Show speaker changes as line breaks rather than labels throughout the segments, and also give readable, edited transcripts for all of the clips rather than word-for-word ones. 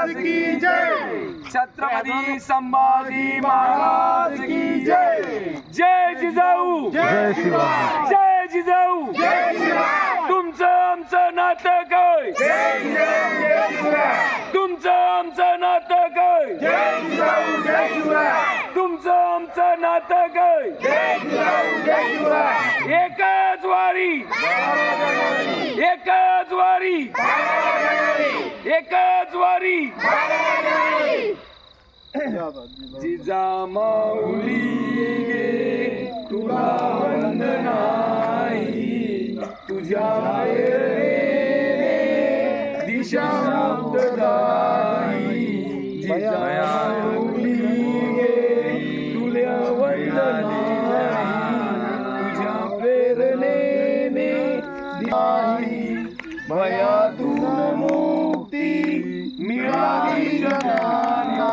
महाराज की जय,
छत्रपती संभाजी महाराज की जय. जय जिजाऊ,
जय शिवराय,
जय जिजाऊ.
जय शिवराय,
तुमचं आमचं नातं काय,
जय जिजाऊ जय शिवराय,
तुमचं आमचं नातं काय,
जय जिजाऊ जय शिवराय,
तुमचं आमचं नातं काय.
जय जिजाऊ जय शिवराय,
एकच वारी, एकच वारी, एकच वारी. जिजामाऊली गे तुला वंदनाई, तुझ्या प्रेरणेने दिशा मुक्तदायी. जिजामाऊली गे तुला वंदनाई, तुझ्या प्रेरणेने दिशाही. भयातून मुक्ती मिळाली जगाला,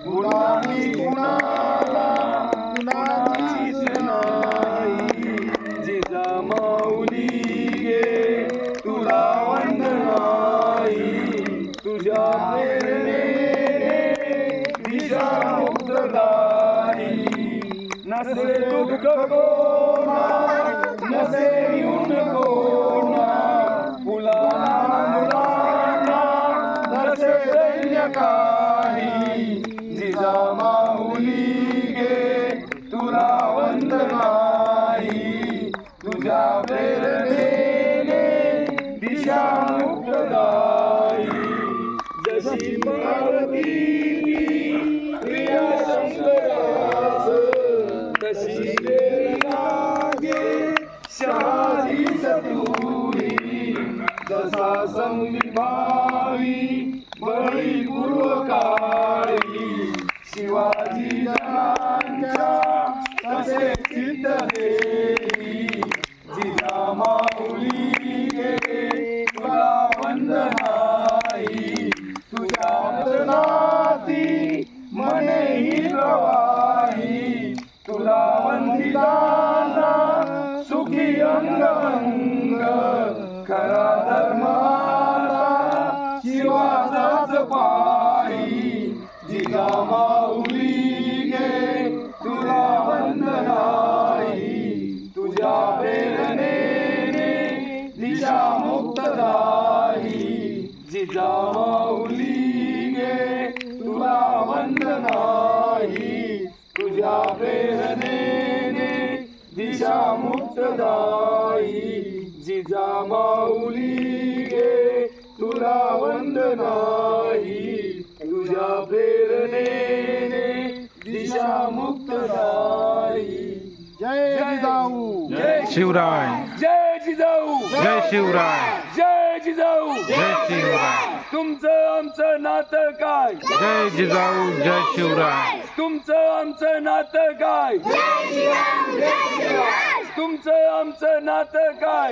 गुलामी कुणाला कुणाचीच नाही. जिजामाऊली गे तुला वंदनाई, तुझ्या प्रेरणेने दिशा मुक्तदायी. नसे दुःख कोणा, नसे येऊन कोणा, मुलांना मुलांना नसे दैन्य काही. जिजामाऊली गे तुला वंदनाई, तुझ्या प्रेरणेने दिशा मुक्तदायी. जशी पार्वती प्रिया शंकरास, तशी देवी लागे शहाजी सतुरी. जसा संविभावी बळी पूर्व काळी, शिवाजी जनांच्या तसे चित्त देई. जिजामाऊली गे तुला वंदनाई, तुझ्या वंदनाती मनेही प्रवाही. तुला वंदिताना सुखी अंग अंग, खरा धर्म आता शिवाचाच पायी. जिजामाऊली गे तुला वंदनाई, तुझ्या प्रेरणेने दिशा मुक्तदायी. जिजामाऊली गे तुला वंदनाई, तुझ्या प्रेरणेने दिशा मुक्तदायी. जिजामाऊली गे तुला वंदनाई, तुझ्या प्रेरणेने दिशा मुक्तदायी.
जय जिजाऊ
जय
शिवराय,
जय जिजाऊ,
जय शिवराय,
जय जिजाऊ.
जय शिवराय,
तुमचं आमचं नातं काय,
जय जिजाऊ जय शिवराय,
तुमचं आमचं नातं काय, तुमचं आमचं नातं काय.